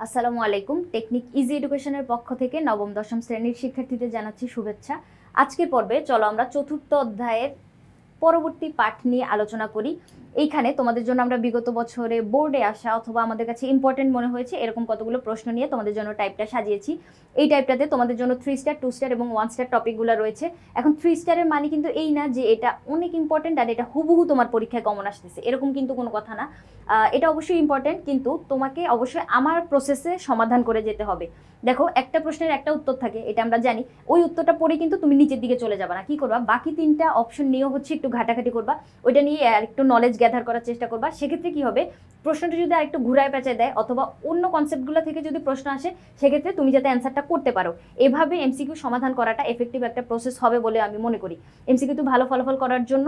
আসসালামু আলাইকুম। Technique easy এডুকেশনের পক্ষ থেকে নবম দশম শ্রেণীর শিক্ষার্থীদের জানাচ্ছি শুভেচ্ছা। আজকের পর্বে চলো আমরা চতুর্থ অধ্যায়ের পরবর্তী পাঠ নিয়ে আলোচনা করি। এইখানে তোমাদের জন্য আমরা বিগত বছরে বোর্ডে আসা অথবা আমাদের কাছে ইম্পর্টেন্ট মনে হয়েছে এরকম কতগুলো প্রশ্ন নিয়ে তোমাদের জন্য টাইপটা সাজিয়েছি। এই টাইপটাতে তোমাদের জন্য 3 স্টার 2 স্টার এবং 1 স্টার টপিকগুলো রয়েছে। এখন 3 স্টারের মানে কিন্তু এই না যে এটা অনেক ইম্পর্টেন্ট আর এটা হুবহু তোমার পরীক্ষায় কমন আসতেছে, এরকম কিন্তু কোনো কথা না। এটা অবশ্যই ইম্পর্টেন্ট, কিন্তু তোমাকে অবশ্যই আমার প্রসেসে সমাধান করে যেতে হবে। দেখো, একটা প্রশ্নের একটা উত্তর থাকে, এটা আমরা জানি। ওই উত্তরটা পড়ে কিন্তু তুমি নিচের দিকে চলে যাবে না। কি করবা, বাকি 3টা অপশন নিয়েও হচ্ছে একটু ঘাটাঘাটি করবা, ওইটা নিয়ে আরেকটু নলেজ গ্যাদার করার চেষ্টা করবা। সেক্ষেত্রে কি হবে, প্রশ্নটা যদি আরেকটু ঘুরায় পেঁচায় দেয় অথবা অন্য কনসেপ্টগুলো থেকে যদি প্রশ্ন আসে, সেক্ষেত্রে তুমি যাতে অ্যান্সারটা করতে পারো। এভাবে এমসিকিউ সমাধান করাটা এফেক্টিভ একটা প্রসেস হবে বলে আমি মনে করি। এমসিকিউ ভালো ফলাফল করার জন্য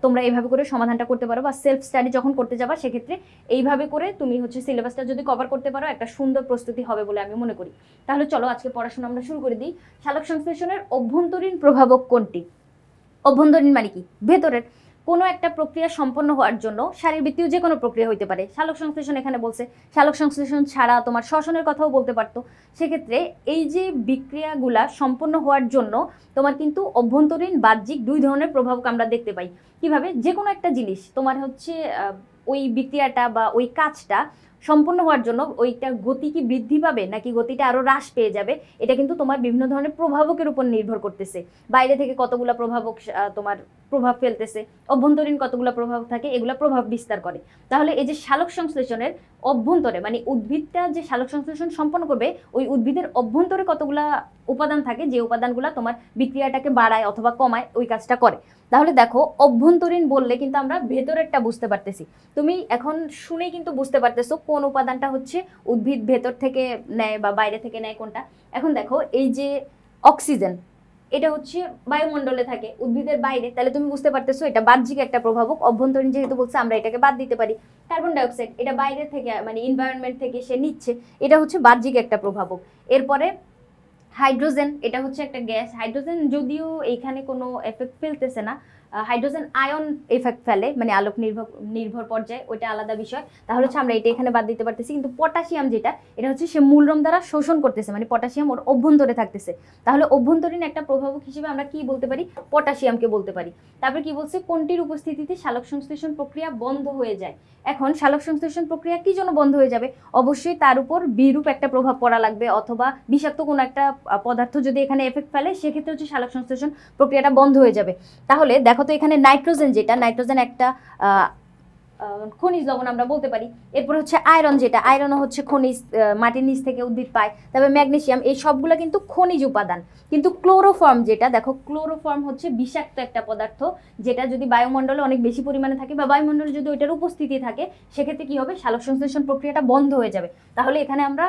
তোমরা এইভাবে করে সমাধানটা করতে পারো, বা সেলফ স্টাডি যখন করতে যাবা সেক্ষেত্রে এইভাবে করে তুমি হচ্ছে সিলেবাসটা যদি কভার করতে পারো, একটা সুন্দর প্রস্তুতি হবে বলে আমি মনে করি। তাহলে চলো আজকে পড়াশোনা আমরা শুরু করে দিই। সালোক সংশ্লেষণের অভ্যন্তরীণ প্রভাবক কোনটি? অভ্যন্তরীণ মানে কি? ভেতরের কোনো একটা প্রক্রিয়া সম্পন্ন হওয়ার জন্য শারীরবৃত্তীয় যে কোনো প্রক্রিয়া হইতে পারে। সালোক সংশ্লেষণ এখানে বলছে, সালোক সংশ্লেষণ ছাড়া তোমার শ্বসনের কথাও বলতে পারতো। সেক্ষেত্রে এই যে বিক্রিয়াগুলা সম্পন্ন হওয়ার জন্য তোমার কিন্তু অভ্যন্তরীণ বাহ্যিক দুই ধরনের প্রভাবক আমরা দেখতে পাই। কিভাবে? যে কোনো একটা জিনিস তোমার হচ্ছে ওই বিক্রিয়াটা বা ওই কাজটা সম্পন্ন হওয়ার জন্য ওইটা গতি কি বৃদ্ধি পাবে নাকি গতিটা আরো হ্রাস পেয়ে যাবে, এটা কিন্তু তোমার বিভিন্ন ধরনের প্রভাবকের উপর নির্ভর করতেছে। বাইরে থেকে কতগুলো প্রভাবক তোমার প্রভাব ফেলতেছে, অভ্যন্তরীণ কতগুলো প্রভাব থাকে, এগুলা প্রভাব বিস্তার করে। তাহলে এই যে সালোক সংশ্লেষণের অভ্যন্তরে মানে উদ্ভিদটা যে সালোক সংশ্লেষণ সম্পন্ন করবে, ওই উদ্ভিদের অভ্যন্তরে কতগুলা উপাদান থাকে, যে উপাদানগুলা তোমার বিক্রিয়াটাকে বাড়ায় অথবা কমায়, ওই কাজটা করে। তাহলে দেখো, অভ্যন্তরীণ বললে কিন্তু আমরা ভেতরেরটা বুঝতে পারতেছি। তুমি এখন শুনেই কিন্তু বুঝতে পারতেছো কোন উপাদানটা হচ্ছে উদ্ভিদ ভেতর থেকে নেয় বা বাইরে থেকে নেয় কোনটা। এখন দেখো, এই যে অক্সিজেন, এটা হচ্ছে বায়ুমণ্ডলে থাকে উদ্ভিদের বাইরে, তাহলে তুমি বুঝতে পারতেছো এটা বাহ্যিক একটা প্রভাবক। অভ্যন্তরীণ যেহেতু বলছে, আমরা এটাকে বাদ দিতে পারি। কার্বন ডাইঅক্সাইড, এটা বাইরে থেকে মানে এনভায়রনমেন্ট থেকে সে নিচ্ছে, এটা হচ্ছে বাহ্যিক একটা প্রভাবক। এরপরে হাইড্রোজেন, এটা হচ্ছে একটা গ্যাস। হাইড্রোজেন যদিও এইখানে কোনো এফেক্ট ফেলতেছে না, হাইড্রোজেন আয়ন এফেক্ট ফেলে, মানে আলোক নির্ভর নির্ভর পর্যায়ে, ওইটা আলাদা বিষয়। তাহলে হচ্ছে আমরা এটা এখানে বাদ দিতে পারতেছি। কিন্তু পটাশিয়াম যেটা, এটা হচ্ছে সে মূলরম দ্বারা শোষণ করতেছে, মানে পটাশিয়াম ওর অভ্যন্তরে থাকতেছে। তাহলে অভ্যন্তরীণ একটা প্রভাবক হিসেবে আমরা কি বলতে পারি? পটাশিয়ামকে বলতে পারি। তারপর কি বলছে, কোনটির উপস্থিতিতে সালোক সংশ্লেষণ প্রক্রিয়া বন্ধ হয়ে যায়। এখন সালোক সংশ্লেষণ প্রক্রিয়া কি জন্য বন্ধ হয়ে যাবে? অবশ্যই তার উপর বিরূপ একটা প্রভাব পড়া লাগবে, অথবা বিষাক্ত কোনো একটা পদার্থ যদি এখানে এফেক্ট ফেলে, সেক্ষেত্রে হচ্ছে সালোক সংশ্লেষণ প্রক্রিয়াটা বন্ধ হয়ে যাবে। তাহলে দেখো তো, এখানে নাইট্রোজেন যেটা, নাইট্রোজেন একটা খনিজ লবণ আমরা বলতে পারি। এরপর হচ্ছে আয়রন, যেটা আয়রনও হচ্ছে খনিজ, মাটির নিচ থেকে উদ্ভিদ পায়। তবে ম্যাগনেসিয়াম, এই সবগুলো কিন্তু খনিজ উপাদান। কিন্তু ক্লোরোফর্ম যেটা, দেখো ক্লোরোফর্ম হচ্ছে বিষাক্ত একটা পদার্থ, যেটা যদি বায়ুমণ্ডলে অনেক বেশি পরিমাণে থাকে বা বায়ুমণ্ডলে যদি ওইটার উপস্থিতি থাকে, সেক্ষেত্রে কি হবে, সালোক সংশ্লেষণ প্রক্রিয়াটা বন্ধ হয়ে যাবে। তাহলে এখানে আমরা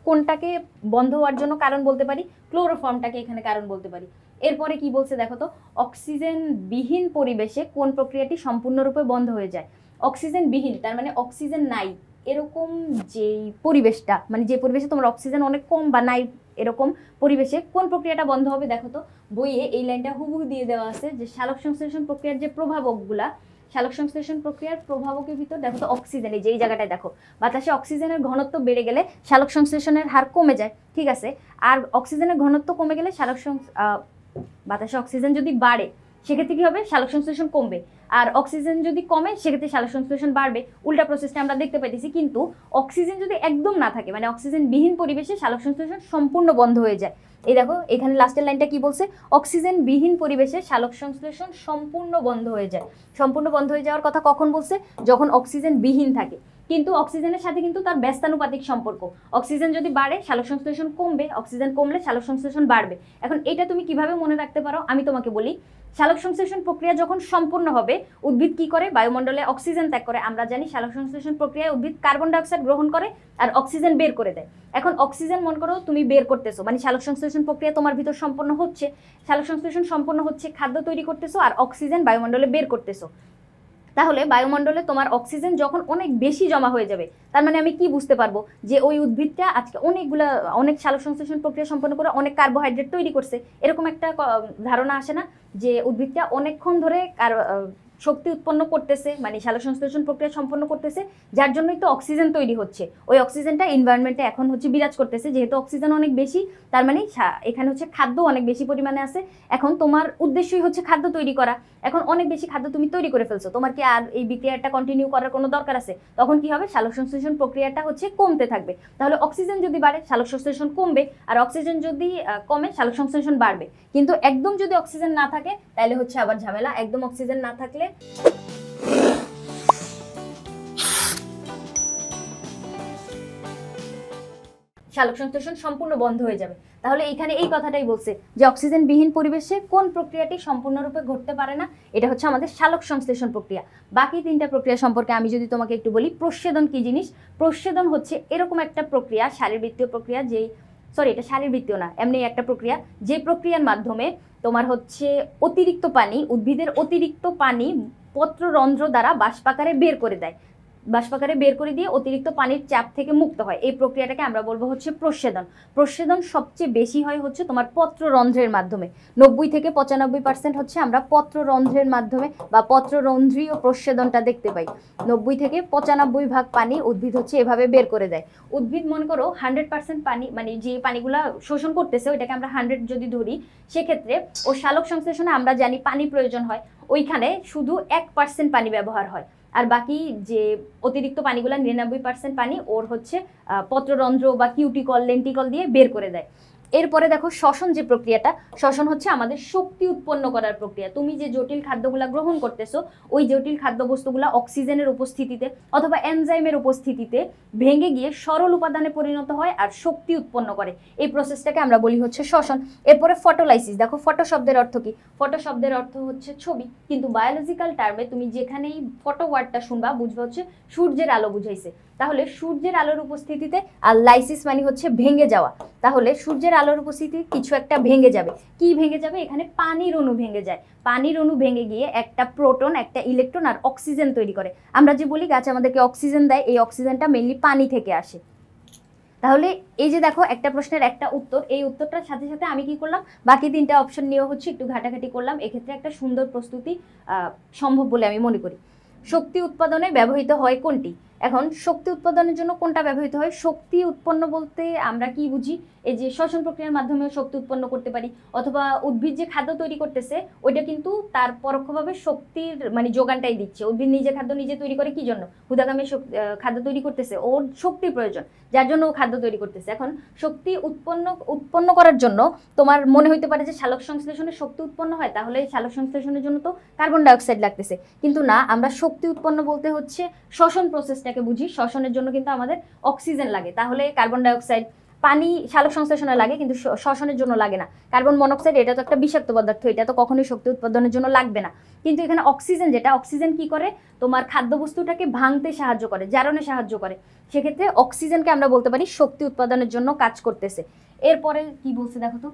কোনটাকে বন্ধ হওয়ার জন্য কারণ বলতে পারি? ক্লোরোফর্মটাকে এখানে কারণ বলতে পারি। এরপরে কি বলছে দেখো তো, অক্সিজেন বিহীন পরিবেশে কোন প্রক্রিয়াটি সম্পূর্ণরূপে বন্ধ হয়ে যায়। অক্সিজেন বিহীন তার মানে অক্সিজেন নাই, এরকম যেই পরিবেশটা, মানে যে পরিবেশে তোমার অক্সিজেন অনেক কম বা নাই, এরকম পরিবেশে কোন প্রক্রিয়াটা বন্ধ হবে। দেখো তো, বইয়ে এই লাইনটা হুবহু দিয়ে দেওয়া আছে যে সালোক সংশ্লেষণ প্রক্রিয়ার যে প্রভাবকগুলা, সালোক সংশ্লেষণ প্রক্রিয়ার প্রভাবকের ভিতর দেখো তো অক্সিজেন, এই যে এই জায়গাটায় দেখো, বাতাসে অক্সিজেনের ঘনত্ব বেড়ে গেলে সালোক সংশ্লেষণের হার কমে যায়, ঠিক আছে। আর অক্সিজেনের ঘনত্ব কমে গেলে বাতাসে অক্সিজেন যদি বাড়ে, সেক্ষেত্রে কি হবে, সালোক সংশ্লেষণ কমবে। আর অক্সিজেন যদি কমে, সেক্ষেত্রে সালোক সংশ্লেষণ বাড়বে। উল্টা প্রসেসটা আমরা দেখতে পাইতেছি। কিন্তু অক্সিজেন যদি একদম না থাকে, মানে অক্সিজেন বিহীন পরিবেশে সালোক সংশ্লেষণ সম্পূর্ণ বন্ধ হয়ে যায়। এই দেখো, এখানে লাস্টের লাইনটা কি বলছে, অক্সিজেন বিহীন পরিবেশে সালোক সংশ্লেষণ সম্পূর্ণ বন্ধ হয়ে যায়। সম্পূর্ণ বন্ধ হয়ে যাওয়ার কথা কখন বলছে? যখন অক্সিজেন বিহীন থাকে। কিন্তু অক্সিজেনের সাথে কিন্তু তার ব্যস্তানুপাতিক সম্পর্ক। অক্সিজেন যদি বাড়ে, সালোক সংশ্লেষণ কমবে, অক্সিজেন কমলে সালোক সংশ্লেষণ বাড়বে। এখন এটা তুমি কিভাবে মনে রাখতে পারো আমি তোমাকে বলি। সালোক সংশ্লেষণ প্রক্রিয়া যখন সম্পূর্ণ হবে, উদ্ভিদ কি করে, বায়ুমণ্ডলে অক্সিজেন ত্যাগ করে। আমরা জানি সালোক সংশ্লেষণ প্রক্রিয়ায় উদ্ভিদ কার্বন ডাইঅক্সাইড গ্রহণ করে আর অক্সিজেন বের করে দেয়। এখন অক্সিজেন মনে করো তুমি বের করতেছো, মানে সালোক সংশ্লেষণ প্রক্রিয়া তোমার ভিতর সম্পন্ন হচ্ছে। সালোক সংশ্লেষণ সম্পন্ন হচ্ছে, খাদ্য তৈরি করতেছো আর অক্সিজেন বায়ুমণ্ডলে বের করতেছো। তাহলে বায়ুমণ্ডলে তোমার অক্সিজেন যখন অনেক বেশি জমা হয়ে যাবে, তার মানে আমি কি বুঝতে পারবো যে ওই উদ্ভিদটা আজকে অনেক সালোক সংশ্লেষণ প্রক্রিয়া সম্পন্ন করে অনেক কার্বোহাইড্রেট তৈরি করছে, এরকম একটা ধারণা আসে না যে উদ্ভিদটা অনেকক্ষণ ধরে শক্তি উৎপন্ন করতেছে, মানে সালোক সংশ্লেষণ প্রক্রিয়া সম্পন্ন করতেছে, যার জন্যই তো অক্সিজেন তৈরি হচ্ছে। ওই অক্সিজেনটা এনভায়রনমেন্টে এখন হচ্ছে বিরাজ করতেছে, যেহেতু অক্সিজেন অনেক বেশি, তার মানে এখানে হচ্ছে খাদ্য অনেক বেশি পরিমাণে আছে। এখন তোমার উদ্দেশ্যই হচ্ছে খাদ্য তৈরি করা। এখন অনেক বেশি খাদ্য তুমি তৈরি করে ফেলছো, তোমার কি আর এই বিক্রিয়াটা কন্টিনিউ করার কোনো দরকার আছে? তখন কি হবে, সালোক সংশ্লেষণ প্রক্রিয়াটা হচ্ছে কমতে থাকবে। তাহলে অক্সিজেন যদি বাড়ে সালোক সংশ্লেষণ কমবে, আর অক্সিজেন যদি কমে সালোক সংশ্লেষণ বাড়বে। কিন্তু একদম যদি অক্সিজেন না থাকে তাহলে হচ্ছে আবার ঝামেলা। একদম অক্সিজেন না থাকলে সালোক সংশ্লেষণ সম্পূর্ণ বন্ধ হয়ে যাবে। তাহলে এখানে এই কথাটাই বলছে যে অক্সিজেনবিহীন পরিবেশে কোন প্রক্রিয়াটি সম্পূর্ণরূপে ঘটতে পারে না, এটা হচ্ছে আমাদের সালোক সংশ্লেষণ প্রক্রিয়া। বাকি তিনটা প্রক্রিয়া সম্পর্কে আমি যদি তোমাকে একটু বলি, প্রস্বেদন কি জিনিস? প্রস্বেদন হচ্ছে এরকম একটা প্রক্রিয়া, শারীরবৃত্তীয় প্রক্রিয়া, এটা শারীরবৃত্তীয় না, এমনি একটা প্রক্রিয়া, যে প্রক্রিয়ার মাধ্যমে তোমার হচ্ছে অতিরিক্ত পানি, উদ্ভিদের অতিরিক্ত পানি পত্ররন্ধ্র দ্বারা বাষ্পাকারে বের করে দেয়, বাষ্পাকারে বের করে দিয়ে অতিরিক্ত পানির চাপ থেকে মুক্ত হয়। এই প্রক্রিয়াটাকে আমরা বলবো হচ্ছে প্রস্বেদন। প্রস্বেদন সবচেয়ে বেশি হয় হচ্ছে তোমার পত্ররন্ধ্রের মাধ্যমে। 90 থেকে 95% হচ্ছে আমরা পত্ররন্ধ্রের মাধ্যমে বা পত্ররন্ধ্রীয় প্রস্বেদনটা দেখতে পাই। 90 থেকে 95% পানি উদ্ভিদ হচ্ছে এভাবে বের করে দেয়। উদ্ভিদ মনে করো 100% পানি, মানে যে পানিগুলা শোষণ করতেছে ওইটাকে আমরা 100 যদি ধরি, সেক্ষেত্রে ও সালোক সংশ্লেষণে আমরা জানি পানি প্রয়োজন হয়, ওইখানে শুধু 1% পানি ব্যবহার হয়। আর বাকি যে অতিরিক্ত পানিগুলো 99% পানি ওর হচ্ছে পত্ররন্ধ্র বা কিউটিকল, লেন্টিকল দিয়ে বের করে দেয়। এরপরে দেখো শ্বসন, যে প্রক্রিয়াটা, শ্বসন হচ্ছে আমাদের শক্তি উৎপন্ন করার প্রক্রিয়া। তুমি যে জটিল খাদ্যগুলা গ্রহণ করতেছো, ওই জটিল খাদ্যবস্তুগুলা অক্সিজেনের উপস্থিতিতে অথবা এনজাইমের উপস্থিতিতে ভেঙে গিয়ে সরল উপাদানে পরিণত হয় আর শক্তি উৎপন্ন করে। এই প্রসেসটাকে আমরা বলি হচ্ছে শ্বসন। এরপরে ফটোলাইসিস। দেখো ফটো শব্দের অর্থ কি? ফটো শব্দের অর্থ হচ্ছে ছবি, কিন্তু বায়োলজিক্যাল টার্মে তুমি যেখানেই ফটো ওয়ার্ডটা শুনবা বুঝবা হচ্ছে সূর্যের আলো বুঝাইছে। তাহলে সূর্যের আলোর উপস্থিতিতে, আর লাইসিস মানে হচ্ছে ভেঙে যাওয়া, তাহলে সূর্যের আলোর উপস্থিতি কিছু একটা ভেঙে যাবে। কি ভেঙে যাবে? এখানে পানির অণু ভেঙে যায়। পানির অণু ভেঙে গিয়ে একটা প্রোটন, একটা ইলেকট্রন আর অক্সিজেন তৈরি করে। আমরা যে বলি গাছ আমাদেরকে অক্সিজেন দেয়, এই অক্সিজেনটা মেইনলি পানি থেকে আসে। তাহলে এই যে দেখো একটা প্রশ্নের একটা উত্তর, এই উত্তরটার সাথে সাথে আমি কি করলাম, বাকি তিনটা অপশন নিয়েও হচ্ছে একটু ঘাটাঘাটি করলাম। এক্ষেত্রে একটা সুন্দর প্রস্তুতি সম্ভব বলে আমি মনে করি। শক্তি উৎপাদনে ব্যবহৃত হয় কোনটি? এখন শক্তি উৎপাদনের জন্য কোনটা ব্যবহৃত হয়? শক্তি উৎপন্ন বলতে আমরা কি বুঝি? এই যে শ্বসন প্রক্রিয়ার মাধ্যমে শক্তি উৎপন্ন করতে পারি, অথবা উদ্ভিদ যে খাদ্য তৈরি করতেছে ওইটা কিন্তু তার পরোক্ষভাবে শক্তির মানে যোগানটাই দিচ্ছে। উদ্ভিদ নিজে খাদ্য নিজে তৈরি করে কি জন্য? ক্ষুধাকামে খাদ্য তৈরি করতেছে, ওর শক্তির প্রয়োজন, যার জন্য ও খাদ্য তৈরি করতেছে। এখন শক্তি উৎপন্ন করার জন্য তোমার মনে হইতে পারে যে সালোক সংশ্লেষণে শক্তি উৎপন্ন হয়, তাহলে সালোক সংশ্লেষণের জন্য তো কার্বন ডাইঅক্সাইড লাগতেছে, কিন্তু না, আমরা শক্তি উৎপন্ন বলতে হচ্ছে শ্বসন প্রসেসটাকে বুঝি। শ্বসনের জন্য কিন্তু আমাদের অক্সিজেন লাগে, তাহলে কার্বন ডাইঅক্সাইড, পানি সালোক সংশ্লেষণে লাগে কিন্তু শ্বসনের জন্য লাগে না। কার্বন মনোক্সাইড এটা তো একটা বিষাক্ত পদার্থ, এটা তো কখনোই শক্তি উৎপাদনের জন্য লাগবে না। কিন্তু এখানে অক্সিজেন, যেটা অক্সিজেন কি করে, তোমার খাদ্যবস্তুটাকে ভাঙতে সাহায্য করে, জারণে সাহায্য করে। সেক্ষেত্রে অক্সিজেনকে আমরা বলতে পারি শক্তি উৎপাদনের জন্য কাজ করতেছে। এরপরে কি বলছে দেখো তো,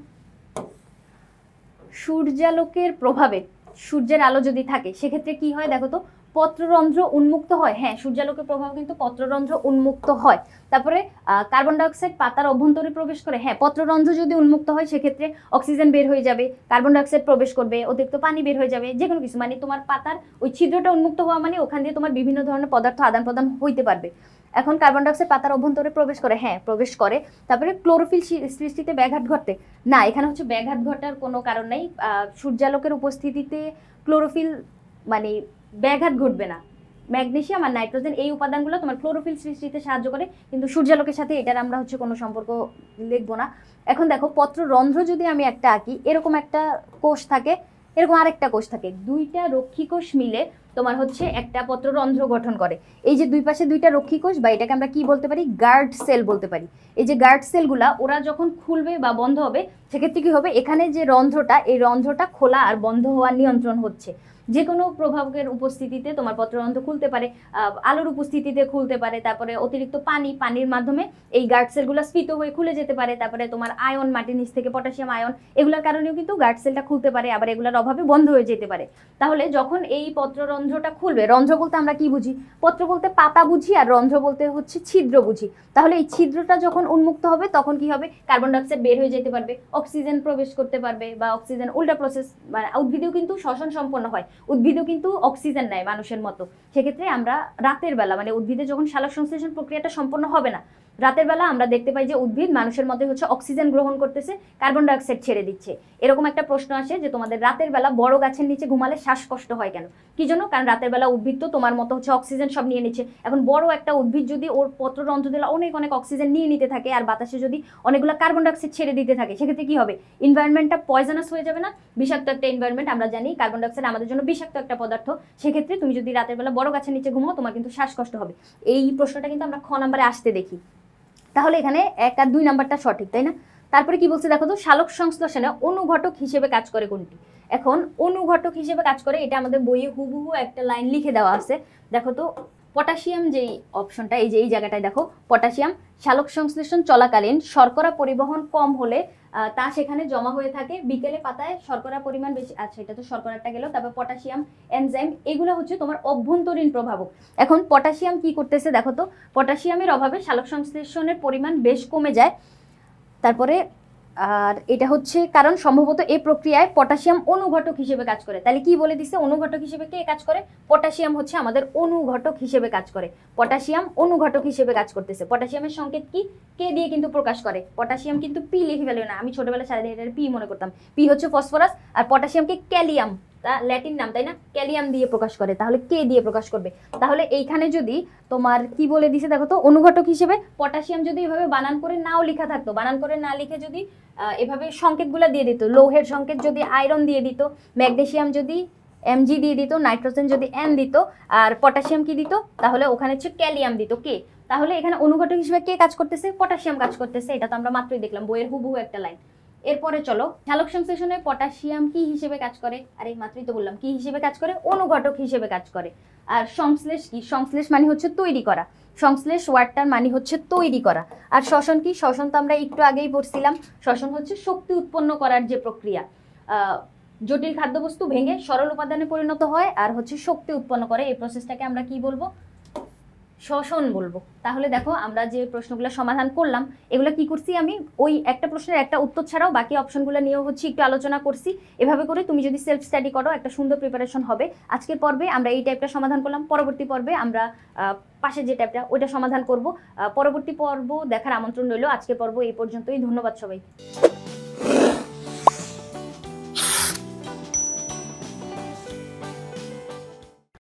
সূর্যালোকের প্রভাবে সূর্যের আলো যদি থাকে সেক্ষেত্রে কি হয় দেখো তো, পত্ররন্ধ্র উন্মুক্ত হয়। হ্যাঁ, সূর্যালোকের প্রভাব কিন্তু পত্ররন্ধ্র উন্মুক্ত হয়। তারপরে কার্বন ডাইঅক্সাইড পাতার অভ্যন্তরে প্রবেশ করে। হ্যাঁ, পত্ররন্ধ্র যদি উন্মুক্ত হয় সেক্ষেত্রে অক্সিজেন বের হয়ে যাবে, কার্বন ডাইঅক্সাইড প্রবেশ করবে, অতিরিক্ত পানি বের হয়ে যাবে, যে কোনো কিছু, মানে তোমার পাতার ওই ছিদ্রটা উন্মুক্ত হওয়া মানে ওখান দিয়ে তোমার বিভিন্ন ধরনের পদার্থ আদান প্রদান হইতে পারবে। এখন কার্বন ডাইঅক্সাইড পাতার অভ্যন্তরে প্রবেশ করে, হ্যাঁ প্রবেশ করে। তারপরে ক্লোরোফিল সৃষ্টিতে ব্যাঘাত ঘটে না, এখানে হচ্ছে ব্যাঘাত ঘটার কোনো কারণ নেই। সূর্যালোকের উপস্থিতিতে ক্লোরোফিল মানে ব্যাঘাত ঘটবে না। ম্যাগনেসিয়াম আর নাইট্রোজেন এই উপাদানগুলো তোমার ক্লোরোফিল সৃষ্টিতে সাহায্য করে, কিন্তু সূর্যালোকের সাথে এটার আমরা হচ্ছে কোনো সম্পর্ক লিখবো না। এখন দেখো পত্ররন্ধ্র যদি আমি একটা আঁকি, এরকম একটা কোষ থাকে, এরকম আরেকটা কোষ থাকে, দুইটা রক্ষী কোষ মিলে তোমার হচ্ছে একটা পত্ররন্ধ্র গঠন করে। এই যে দুই পাশে দুইটা রক্ষী কোষ, বা এটাকে আমরা কি বলতে পারি, গার্ড সেল বলতে পারি। এই যে গার্ড সেলগুলা ওরা যখন খুলবে বা বন্ধ হবে সেক্ষেত্রে কি হবে, এখানে যে রন্ধ্রটা, এই রন্ধ্রটা খোলা আর বন্ধ হওয়ার নিয়ন্ত্রণ হচ্ছে। যে কোনো প্রভাবকের উপস্থিতিতে তোমার পত্ররন্ধ্র খুলতে পারে, আলোর উপস্থিতিতে খুলতে পারে, তারপরে অতিরিক্ত পানির মাধ্যমে এই গার্ড সেলগুলো স্ফীত হয়ে খুলে যেতে পারে, তারপরে তোমার আয়ন, মাটির নিচ থেকে পটাশিয়াম আয়ন, এগুলোর কারণেও কিন্তু গার্ড সেলটা খুলতে পারে, আবার এগুলোর অভাবে বন্ধ হয়ে যেতে পারে। তাহলে যখন এই পত্ররন্ধ্রটা খুলবে, রন্ধ্র বলতে আমরা কি বুঝি, পত্র বলতে পাতা বুঝি, আর রন্ধ্র বলতে হচ্ছে ছিদ্র বুঝি। তাহলে এই ছিদ্রটা যখন উন্মুক্ত হবে তখন কি হবে, কার্বন ডাইঅক্সাইড বের হয়ে যেতে পারবে, অক্সিজেন প্রবেশ করতে পারবে, বা অক্সিজেন উল্টা প্রসেস, মানে উদ্ভিদেও কিন্তু শ্বসন সম্পন্ন হয়। উদ্ভিদও কিন্তু অক্সিজেন নেয় মানুষের মতো। সেক্ষেত্রে আমরা রাতের বেলা মানে উদ্ভিদে যখন সালোক সংশ্লেষণ প্রক্রিয়াটা সম্পন্ন হবে না, রাতের বেলা আমরা দেখতে পাই যে উদ্ভিদ মানুষের মধ্যে হচ্ছে অক্সিজেন গ্রহণ করতেছে, কার্বন ডাইঅক্সাইড ছেড়ে দিচ্ছে। এরকম একটা প্রশ্ন আসে যে তোমাদের রাতের বেলা বড় গাছের নিচে ঘুমালে শ্বাসকষ্ট হয় কেন? কি জন্য? কারণ রাতের বেলা উদ্ভিদ তো তোমার মতো হচ্ছে অক্সিজেন সব নিয়ে নিচ্ছে। এখন বড় একটা উদ্ভিদ যদি ওর পত্ররন্ধ্র দিয়ে অনেক অনেক অক্সিজেন নিয়ে নিতে থাকে আর বাতাসে যদি অনেকগুলো কার্বন ডাইঅক্সাইড ছেড়ে দিতে থাকে, সেক্ষেত্রে কি হবে? এনভায়রনমেন্টটা পয়জনাস হয়ে যাবে না? বিষাক্ত একটা এনভায়রনমেন্ট, আমরা জানি কার্বন ডাইঅক্সাইড আমাদের জন্য বিষাক্ত একটা পদার্থ। সেক্ষেত্রে তুমি যদি রাতের বেলা বড় গাছের নিচে ঘুমাও তোমার কিন্তু শ্বাসকষ্ট হবে। এই প্রশ্নটা কিন্তু আমরা খ নাম্বারে আসতে দেখি। তাহলে এখানে 1 আর 2 নাম্বারটা সঠিক, তাই না? তারপরে কি বলছে দেখো তো, সালোক সংশ্লেষণে অনুঘটক হিসেবে কাজ করে কোনটি? এখন অনুঘটক হিসেবে কাজ করে, এটা আমাদের বইয়ে হুবহু একটা লাইন লিখে দেওয়া আছে। দেখো তো, পটাশিয়াম যেই অপশনটা, এই যে এই জায়গাটায় দেখো, পটাশিয়াম সালোক সংশ্লেষণ চলাকালীন শর্করা পরিবহন কম হলে তা সেখানে জমা হয়ে থাকে, বিকেলে পাতায় শর্করা পরিমাণ বেশি। আচ্ছা, এটা তো শর্করাটা গেল। তারপর পটাশিয়াম এনজাইম, এগুলো হচ্ছে তোমার অভ্যন্তরীণ প্রভাবক। এখন পটাশিয়াম কি করতেছে দেখো তো, পটাশিয়ামের অভাবে সালোক সংশ্লেষণের পরিমাণ বেশ কমে যায়। তারপরে আর এটা হচ্ছে কারণ সম্ভবত এই প্রক্রিয়ায় পটাশিয়াম অনুঘটক হিসেবে কাজ করে। তাহলে কি বলে দিচ্ছে? অনুঘটক হিসেবে কে কাজ করে? পটাশিয়াম হচ্ছে আমাদের অনুঘটক হিসেবে কাজ করে। পটাশিয়াম অনুঘটক হিসেবে কাজ করতেছে। পটাশিয়ামের সংকেত কি? কে দিয়ে কিন্তু প্রকাশ করে। পটাশিয়াম কিন্তু পি লিখে ফেলে না, আমি ছোটবেলায় সারাদিন এটা পি মনে করতাম। পি হচ্ছে ফসফরাস, আর পটাশিয়ামকে ক্যালিয়াম, তা ল্যাটিন নাম তাই না, ক্যালিয়াম দিয়ে প্রকাশ করে। তাহলে কে দিয়ে প্রকাশ করবে? তাহলে এইখানে যদি তোমার কি বলে দিছে দেখো তো, অনুঘটক হিসেবে পটাশিয়াম যদি এভাবে বানান করে নাও লেখা থাকতো, বানান করে না লিখে যদি এভাবে সংকেতগুলো দিয়ে দিত, লৌহের সংকেত যদি আয়রন দিয়ে দিত, ম্যাগনেসিয়াম যদি Mg দিয়ে দিত, নাইট্রোজেন যদি N দিত, আর পটাশিয়াম কি দিত? তাহলে ওখানে হচ্ছে ক্যালিয়াম দিত। কে? তাহলে এখানে অনুঘটক হিসেবে কে কাজ করতেছে? পটাশিয়াম কাজ করতেছে। এটা তো আমরা মাত্রই দেখলাম, বইয়ের হুবহু একটা লাইন। এরপরে চলো, সালোক সংশ্লেষণে পটাশিয়াম কি হিসেবে কাজ করে? আরে মাত্রই তো বললাম কি হিসেবে কাজ করে, অনুঘটক হিসেবে কাজ করে। আর সংশ্লেষ কি? সংশ্লেষ মানে হচ্ছে তৈরি করা। সংশ্লেষ ওয়ার্ডটার মানে হচ্ছে তৈরি করা। আর শ্বসন কি? শ্বসন তো আমরা একটু আগেই পড়ছিলাম। শ্বসন হচ্ছে শক্তি উৎপন্ন করার যে প্রক্রিয়া, জটিল খাদ্যবস্তু ভেঙে সরল উপাদানে পরিণত হয় আর হচ্ছে শক্তি উৎপন্ন করে, এই প্রসেসটাকে আমরা কি বলবো? শ্বসন বলবো। তাহলে দেখো, আমরা যে প্রশ্নগুলো সমাধান করলাম এগুলো কি করছি, আমি ওই একটা প্রশ্নের একটা উত্তর ছাড়াও বাকি অপশনগুলো নিয়েও হচ্ছে একটু আলোচনা করছি। এভাবে করে তুমি যদি সেলফ স্টাডি করো একটা সুন্দর প্রিপারেশন হবে। আজকের পর্বে আমরা এই টাইপটা সমাধান করলাম, পরবর্তী পর্বে আমরা পাশে যে টাইপটা ওইটা সমাধান করব। পরবর্তী পর্ব দেখার আমন্ত্রণ রইল। আজকের পর্ব এই পর্যন্তই। ধন্যবাদ সবাই।